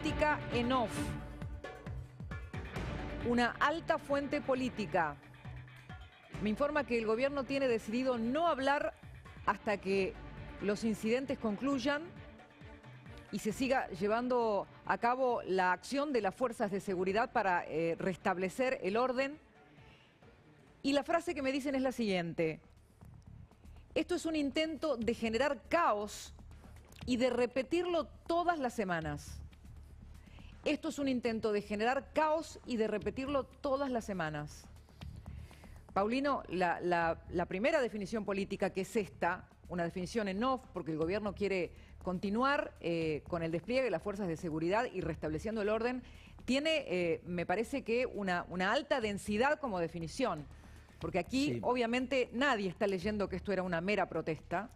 Política en off. Una alta fuente política me informa que el gobierno tiene decidido no hablar hasta que los incidentes concluyan y se siga llevando a cabo la acción de las fuerzas de seguridad para restablecer el orden. Y la frase que me dicen es la siguiente: esto es un intento de generar caos y de repetirlo todas las semanas. Esto es un intento de generar caos y de repetirlo todas las semanas. Paulino, la primera definición política, que es esta, una definición en off, porque el gobierno quiere continuar con el despliegue de las fuerzas de seguridad y restableciendo el orden, tiene, me parece que una alta densidad como definición, porque aquí obviamente nadie está leyendo que esto era una mera protesta,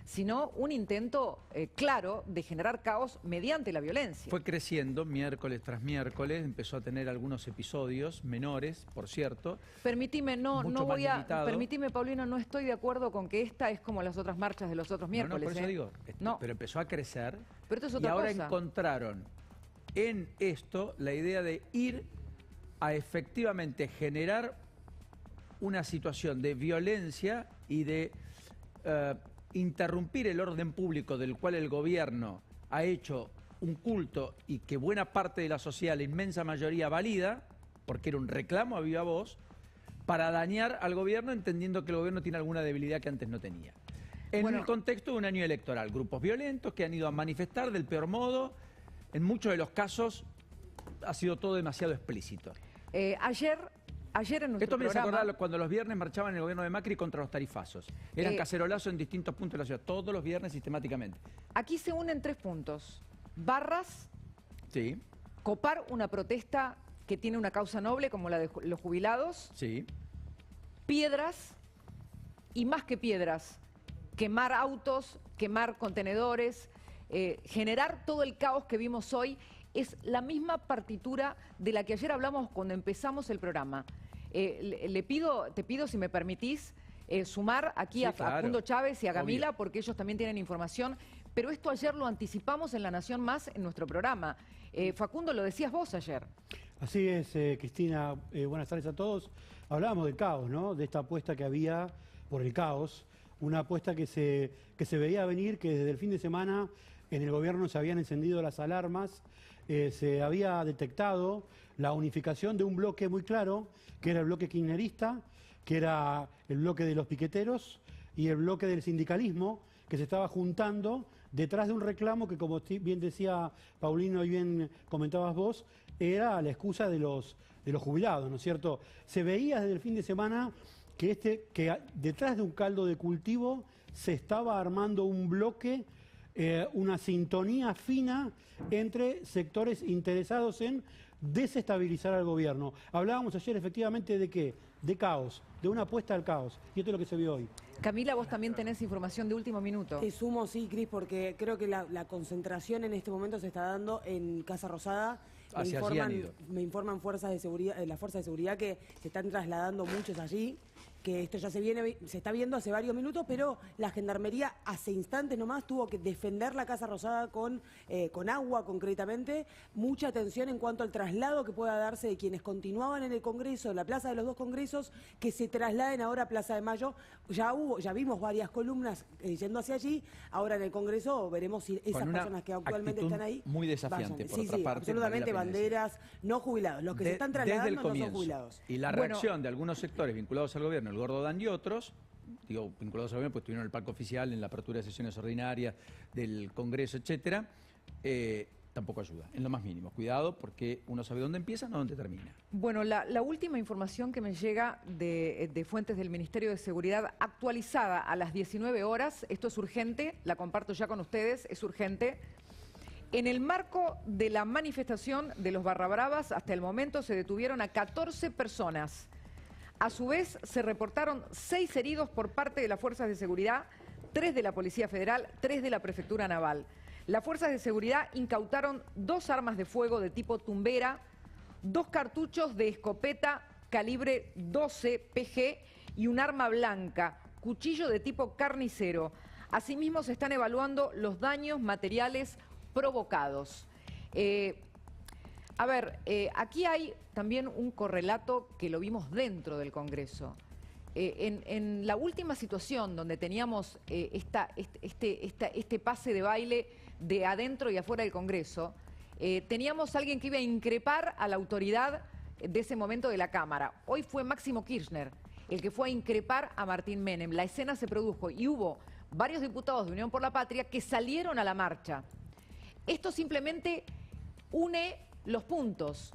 sino un intento claro de generar caos mediante la violencia. Fue creciendo miércoles tras miércoles, empezó a tener algunos episodios menores, por cierto. Permitime, permitime, Paulino, no estoy de acuerdo con que esta es como las otras marchas de los otros miércoles. No, por eso digo, pero empezó a crecer. Pero esto es y otra ahora cosa. Encontraron en esto la idea de ir a efectivamente generar una situación de violencia y de interrumpir el orden público del cual el gobierno ha hecho un culto y que buena parte de la sociedad, la inmensa mayoría, valida, porque era un reclamo a viva voz, para dañar al gobierno, entendiendo que el gobierno tiene alguna debilidad que antes no tenía. En el contexto de un año electoral, grupos violentos que han ido a manifestar del peor modo, en muchos de los casos ha sido todo demasiado explícito. Ayer en nuestro Esto me hace programa... acordar cuando los viernes marchaban el gobierno de Macri contra los tarifazos. Eran cacerolazos en distintos puntos de la ciudad, todos los viernes sistemáticamente. Aquí se unen tres puntos: barras, sí, copar una protesta que tiene una causa noble como la de los jubilados, sí, piedras y más que piedras, quemar autos, quemar contenedores, generar todo el caos que vimos hoy. Es la misma partitura de la que ayer hablamos cuando empezamos el programa. Te pido, si me permitís, sumar aquí a Facundo Chávez y a Camila, porque ellos también tienen información, pero esto ayer lo anticipamos en La Nación Más en nuestro programa. Facundo, lo decías vos ayer. Así es, Cristina, buenas tardes a todos. Hablábamos del caos, ¿no? De esta apuesta que había por el caos, una apuesta que se veía venir, que desde el fin de semana en el gobierno se habían encendido las alarmas, se había detectado la unificación de un bloque muy claro, que era el bloque kirchnerista, que era el bloque de los piqueteros y el bloque del sindicalismo, que se estaba juntando detrás de un reclamo que, como bien decía Paulino y bien comentabas vos, era la excusa de los jubilados, ¿no es cierto? Se veía desde el fin de semana que detrás de un caldo de cultivo se estaba armando un bloque, una sintonía fina entre sectores interesados en desestabilizar al gobierno. Hablábamos ayer efectivamente de qué, de caos, de una apuesta al caos, y esto es lo que se vio hoy. Camila, vos también tenés información de último minuto. Te sumo, sí, Cris, porque creo que la concentración en este momento se está dando en Casa Rosada. Me informan fuerzas de seguridad, las fuerzas de seguridad que se están trasladando muchos allí, que esto ya se está viendo hace varios minutos, pero la Gendarmería hace instantes nomás tuvo que defender la Casa Rosada con agua concretamente. Mucha atención en cuanto al traslado que pueda darse de quienes continuaban en el Congreso, la Plaza de los Dos Congresos, que se trasladen ahora a Plaza de Mayo. Ya vimos varias columnas yendo hacia allí. Ahora en el Congreso veremos si esas personas que actualmente están ahí muy desafiante, vayan. por otra parte, absolutamente, banderas, no jubilados. Los que se están trasladando no son jubilados. Y la reacción de algunos sectores vinculados al gobierno, el Gordo Dan y otros, digo vinculados al gobierno, pues estuvieron en el palco oficial, en la apertura de sesiones ordinarias del Congreso, etcétera, tampoco ayuda, en lo más mínimo. Cuidado, porque uno sabe dónde empieza, no dónde termina. Bueno, la última información que me llega de fuentes del Ministerio de Seguridad, actualizada a las 19 horas, esto es urgente, la comparto ya con ustedes, es urgente. En el marco de la manifestación de los Barrabravas, hasta el momento se detuvieron a 14 personas. A su vez, se reportaron 6 heridos por parte de las fuerzas de seguridad, 3 de la Policía Federal, 3 de la Prefectura Naval. Las fuerzas de seguridad incautaron 2 armas de fuego de tipo tumbera, 2 cartuchos de escopeta calibre 12 PG y un arma blanca, cuchillo de tipo carnicero. Asimismo, se están evaluando los daños materiales provocados. A ver, aquí hay también un correlato que lo vimos dentro del Congreso. En la última situación donde teníamos este pase de baile de adentro y afuera del Congreso, teníamos a alguien que iba a increpar a la autoridad de ese momento de la Cámara. Hoy fue Máximo Kirchner el que fue a increpar a Martín Menem. La escena se produjo y hubo varios diputados de Unión por la Patria que salieron a la marcha. Esto simplemente une los puntos,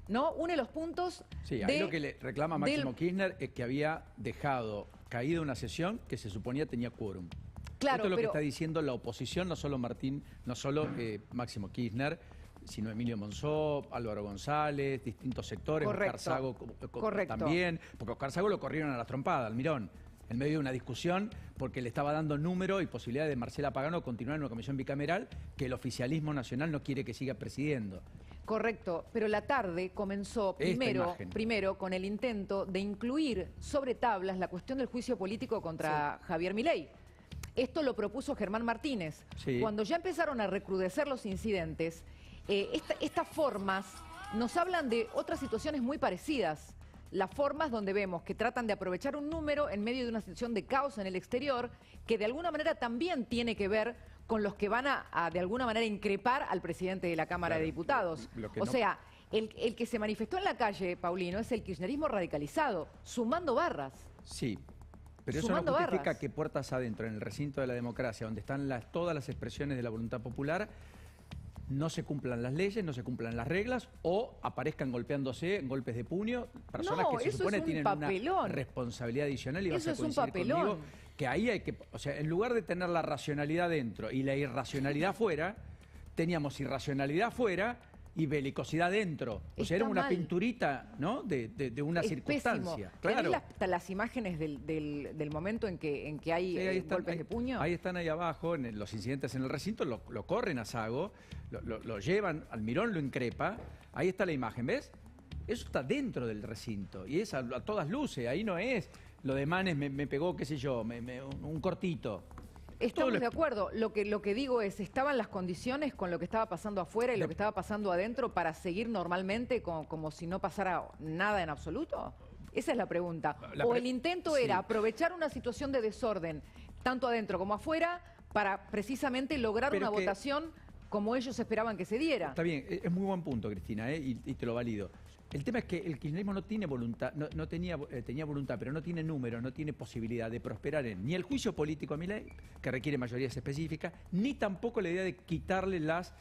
¿no? Une los puntos. Sí, ahí lo que le reclama Máximo Kirchner es que había dejado caída una sesión que se suponía tenía quórum. Claro, esto es lo que está diciendo la oposición, no solo Máximo Kirchner, sino Emilio Monzó, Álvaro González, distintos sectores, correcto, Oscar Sago correcto. También, porque Oscar Sago lo corrieron a la trompada, Almirón, en medio de una discusión, porque le estaba dando número y posibilidad de Marcela Pagano continuar en una comisión bicameral que el oficialismo nacional no quiere que siga presidiendo. Correcto, pero la tarde comenzó primero con el intento de incluir sobre tablas la cuestión del juicio político contra Javier Milei. Esto lo propuso Germán Martínez. Sí. Cuando ya empezaron a recrudecer los incidentes, estas formas nos hablan de otras situaciones muy parecidas. Las formas donde vemos que tratan de aprovechar un número en medio de una situación de caos en el exterior, que de alguna manera también tiene que ver con los que van a de alguna manera increpar al presidente de la Cámara de Diputados. O sea, el que se manifestó en la calle, Paulino, es el kirchnerismo radicalizado, sumando barras. Sí, pero eso no justifica que puertas adentro, en el recinto de la democracia, donde están todas las expresiones de la voluntad popular, no se cumplan las leyes, no se cumplan las reglas o aparezcan golpeándose en golpes de puño personas que se supone tienen una responsabilidad adicional y vas a coincidir conmigo que ahí hay que, o sea, en lugar de tener la racionalidad dentro y la irracionalidad fuera, teníamos irracionalidad fuera y belicosidad dentro. O sea, era una pinturita, ¿no? de una circunstancia. Claro. Las imágenes del momento en que hay golpes de puño? Ahí están ahí abajo, los incidentes en el recinto, lo corren a Sago, lo llevan, Almirón lo increpa, ahí está la imagen, ¿ves? Eso está dentro del recinto y es a todas luces, ahí no es lo de Manes me pegó, qué sé yo, un cortito. Estamos de acuerdo. Lo que digo es, ¿estaban las condiciones con lo que estaba pasando afuera y lo que estaba pasando adentro para seguir normalmente como si no pasara nada en absoluto? Esa es la pregunta. ¿O el intento era aprovechar una situación de desorden, tanto adentro como afuera, para precisamente lograr una votación como ellos esperaban que se diera? Está bien, es muy buen punto, Cristina, y te lo valido. El tema es que el kirchnerismo no tiene voluntad, tenía voluntad, pero no tiene número, no tiene posibilidad de prosperar en ni el juicio político a Milei, que requiere mayorías específicas, ni tampoco la idea de quitarle las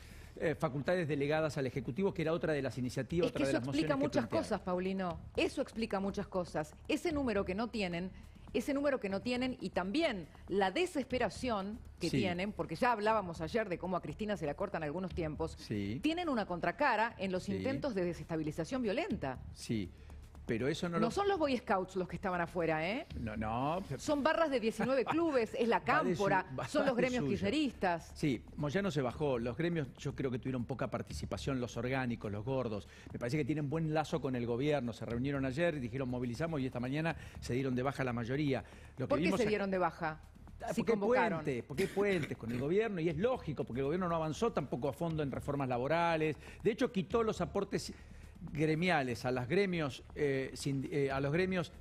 facultades delegadas al Ejecutivo, que era otra de las iniciativas, otra de las mociones que plantearon. Eso explica muchas cosas, Paulino. Eso explica muchas cosas. Ese número que no tienen y también la desesperación que tienen, porque ya hablábamos ayer de cómo a Cristina se la cortan algunos tiempos, tienen una contracara en los intentos de desestabilización violenta. Sí, pero eso no son los Boy Scouts los que estaban afuera, ¿eh? No. Son barras de 19 clubes, es la Cámpora, son los gremios kirchneristas. Sí, Moyano se bajó, los gremios yo creo que tuvieron poca participación, los orgánicos, los gordos. Me parece que tienen buen lazo con el gobierno, se reunieron ayer y dijeron movilizamos y esta mañana se dieron de baja la mayoría. ¿Por qué se dieron de baja? Porque hay puentes con el gobierno y es lógico, porque el gobierno no avanzó tampoco a fondo en reformas laborales. De hecho, quitó los aportes gremiales a los gremios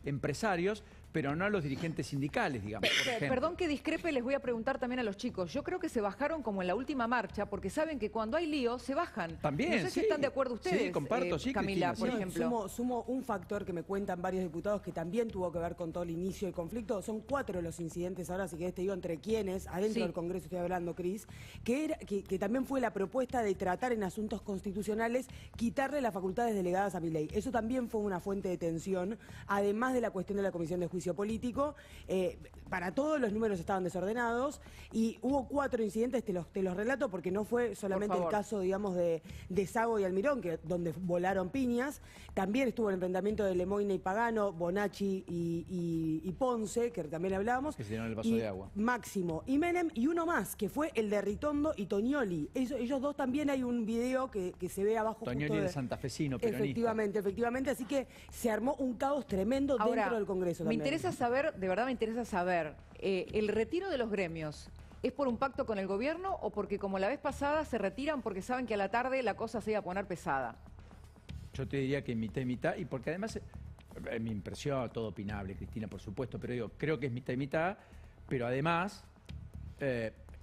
empresarios, pero no a los dirigentes sindicales, digamos. Perdón que discrepe, les voy a preguntar también a los chicos. Yo creo que se bajaron como en la última marcha, porque saben que cuando hay lío se bajan. También, no sé si están de acuerdo ustedes. Sí, comparto, Camila, Cristina, por ejemplo. Sumo un factor que me cuentan varios diputados que también tuvo que ver con todo el inicio del conflicto. Son 4 los incidentes ahora, así que te digo entre quiénes, adentro del Congreso estoy hablando, Cris, que también fue la propuesta de tratar en asuntos constitucionales, quitarle las facultades delegadas a Milei. Eso también fue una fuente de tensión, además de la cuestión de la Comisión de Juicio Político. Para todos los números estaban desordenados y hubo 4 incidentes, te los relato porque no fue solamente el caso, digamos, de Sago y Almirón, donde volaron piñas. También estuvo el enfrentamiento de Lemoyne y Pagano, Bonacci y Ponce, que también hablábamos. Que se dieron el vaso de agua. Máximo y Menem, y uno más, que fue el de Ritondo y Tognoli. Ellos dos también hay un video que se ve abajo. Tognoli el santafesino, peronista. Efectivamente, así que se armó un caos tremendo dentro del Congreso también. Me interesa saber, de verdad me interesa saber, el retiro de los gremios, ¿es por un pacto con el gobierno o porque como la vez pasada se retiran porque saben que a la tarde la cosa se iba a poner pesada? Yo te diría que mitad y mitad, y porque además, en mi impresión, todo opinable, Cristina, por supuesto, pero digo, creo que es mitad y mitad, pero además,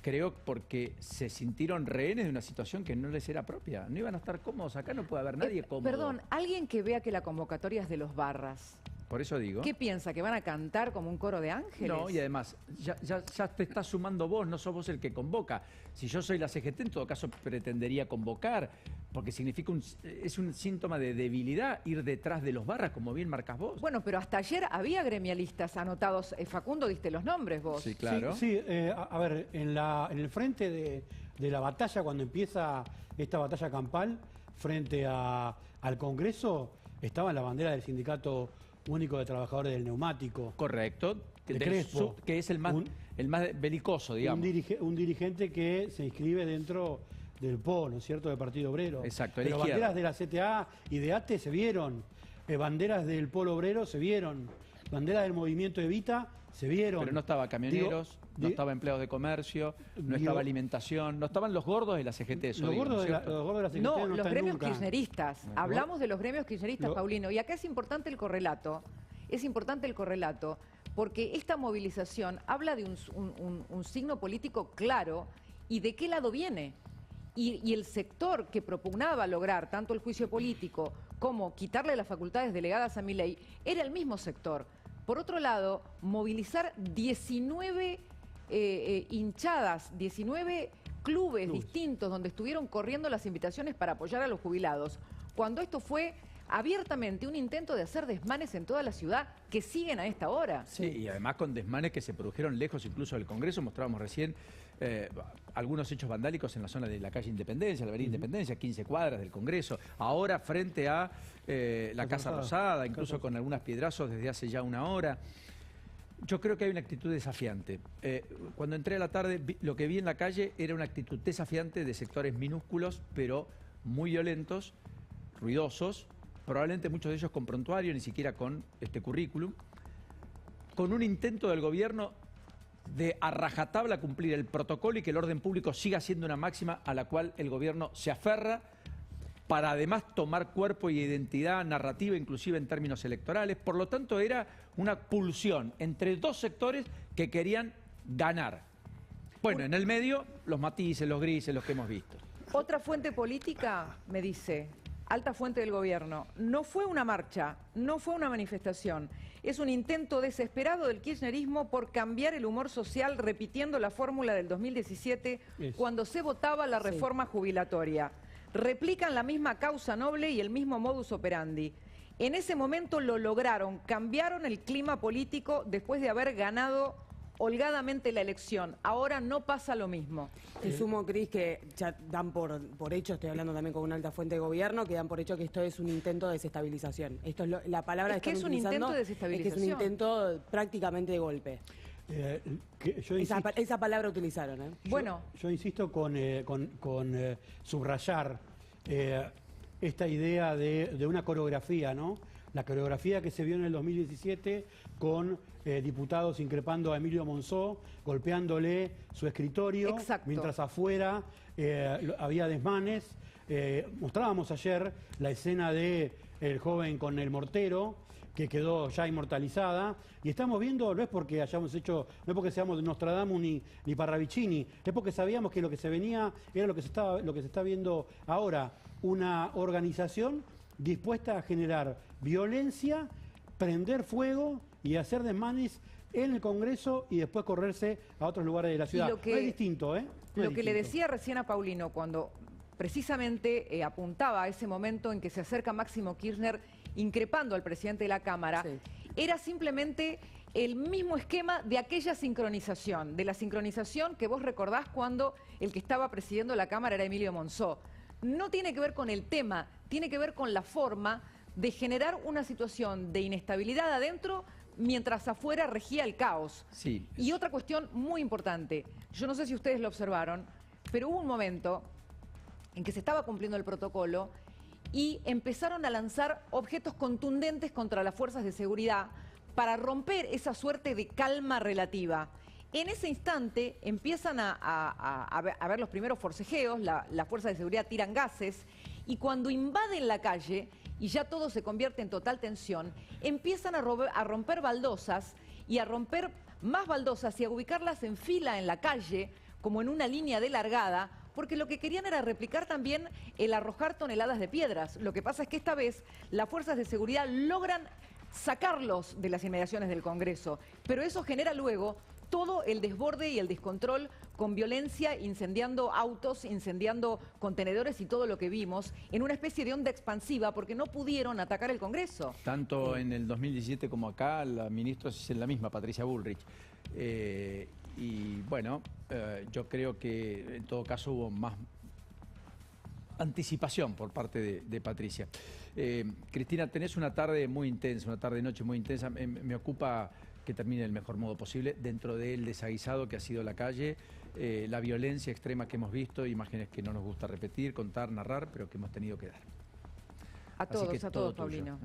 creo porque se sintieron rehenes de una situación que no les era propia. No iban a estar cómodos, acá no puede haber nadie cómodo. Perdón, alguien que vea que la convocatoria es de los Barras, por eso digo. ¿qué piensa? ¿Que van a cantar como un coro de ángeles? No, y además, ya te estás sumando vos, no sos vos el que convoca. Si yo soy la CGT, en todo caso pretendería convocar, porque significa es un síntoma de debilidad ir detrás de los Barras, como bien marcas vos. Bueno, pero hasta ayer había gremialistas anotados. Facundo, diste los nombres vos. Sí, claro. Sí, a ver, en el frente de la batalla, cuando empieza esta batalla campal, frente al Congreso, estaba la bandera del Sindicato Único de Trabajadores del Neumático. Correcto. De Crespo. Que es el más belicoso, digamos. Un dirigente que se inscribe dentro del PO, ¿no es cierto?, del Partido Obrero. Exacto, pero banderas de la CTA y de ATE se vieron, banderas del Polo Obrero se vieron, banderas del Movimiento Evita se vieron. Pero no estaba camioneros, no estaba empleados de comercio, no estaba alimentación, no estaban los gordos de la CGT. Los gordos de la CGT no los gremios nunca. kirchneristas. Hablamos de los gremios kirchneristas, Paulino. Y acá es importante el correlato. Es importante el correlato porque esta movilización habla de un signo político claro y de qué lado viene. Y el sector que propugnaba lograr tanto el juicio político como quitarle las facultades delegadas a Milei era el mismo sector. Por otro lado, movilizar 19 hinchadas, 19 clubes distintos donde estuvieron corriendo las invitaciones para apoyar a los jubilados, cuando esto fue abiertamente un intento de hacer desmanes en toda la ciudad que siguen a esta hora. Sí, y además con desmanes que se produjeron lejos incluso del Congreso. Mostrábamos recién algunos hechos vandálicos en la zona de la calle Independencia, la avenida Independencia, 15 cuadras del Congreso. Ahora frente a la Casa Rosada, incluso con algunos piedrazos desde hace ya una hora. Yo creo que hay una actitud desafiante. Cuando entré a la tarde, lo que vi en la calle era una actitud desafiante de sectores minúsculos, pero muy violentos, ruidosos, probablemente muchos de ellos con prontuario, ni siquiera con este currículum, con un intento del gobierno de a rajatabla cumplir el protocolo y que el orden público siga siendo una máxima a la cual el gobierno se aferra para además tomar cuerpo y identidad narrativa, inclusive en términos electorales. Por lo tanto, era una pulsión entre dos sectores que querían ganar. Bueno, en el medio, los matices, los grises, los que hemos visto. Otra fuente política me dice, alta fuente del gobierno, no fue una marcha, no fue una manifestación. Es un intento desesperado del kirchnerismo por cambiar el humor social repitiendo la fórmula del 2017 cuando se votaba la reforma jubilatoria. Replican la misma causa noble y el mismo modus operandi. En ese momento lo lograron, cambiaron el clima político después de haber ganado holgadamente la elección. Ahora no pasa lo mismo. Te sumo, Cris, que ya dan por hecho, estoy hablando también con una alta fuente de gobierno, que dan por hecho que esto es un intento de desestabilización. Esto es la palabra que es un intento de desestabilización. Es que es un intento prácticamente de golpe. Esa palabra utilizaron. Bueno, yo insisto con subrayar esta idea de una coreografía, ¿no? La coreografía que se vio en el 2017 con diputados increpando a Emilio Monzó, golpeándole su escritorio, exacto, mientras afuera había desmanes. Mostrábamos ayer la escena de el joven con el mortero, que quedó ya inmortalizada, y estamos viendo, no es porque hayamos hecho, no es porque seamos Nostradamus ni Parravicini, es porque sabíamos que lo que se venía era lo que se está viendo ahora, una organización dispuesta a generar violencia, prender fuego y hacer desmanes en el Congreso y después correrse a otros lugares de la ciudad. No es distinto, ¿eh? Lo que le decía recién a Paulino, cuando precisamente apuntaba a ese momento en que se acerca Máximo Kirchner increpando al presidente de la Cámara, era simplemente el mismo esquema de aquella sincronización, de la sincronización que vos recordás cuando el que estaba presidiendo la Cámara era Emilio Monzó. No tiene que ver con el tema, tiene que ver con la forma de generar una situación de inestabilidad adentro mientras afuera regía el caos. Sí. Y otra cuestión muy importante, yo no sé si ustedes lo observaron, pero hubo un momento en que se estaba cumpliendo el protocolo y empezaron a lanzar objetos contundentes contra las fuerzas de seguridad para romper esa suerte de calma relativa. En ese instante empiezan a ver los primeros forcejeos, las fuerzas de seguridad tiran gases y cuando invaden la calle y ya todo se convierte en total tensión, empiezan a romper baldosas y a romper más baldosas y a ubicarlas en fila en la calle, como en una línea de largada, porque lo que querían era replicar también el arrojar toneladas de piedras. Lo que pasa es que esta vez las fuerzas de seguridad logran sacarlos de las inmediaciones del Congreso, pero eso genera luego todo el desborde y el descontrol con violencia, incendiando autos, incendiando contenedores y todo lo que vimos, en una especie de onda expansiva porque no pudieron atacar el Congreso. Tanto en el 2017 como acá, la ministra es la misma, Patricia Bullrich. Y bueno, yo creo que en todo caso hubo más anticipación por parte de Patricia. Cristina, tenés una tarde muy intensa, una tarde-noche muy intensa. Me ocupa que termine del mejor modo posible, dentro del desaguisado que ha sido la calle, la violencia extrema que hemos visto, imágenes que no nos gusta repetir, contar, narrar, pero que hemos tenido que dar. A todos, Paulino.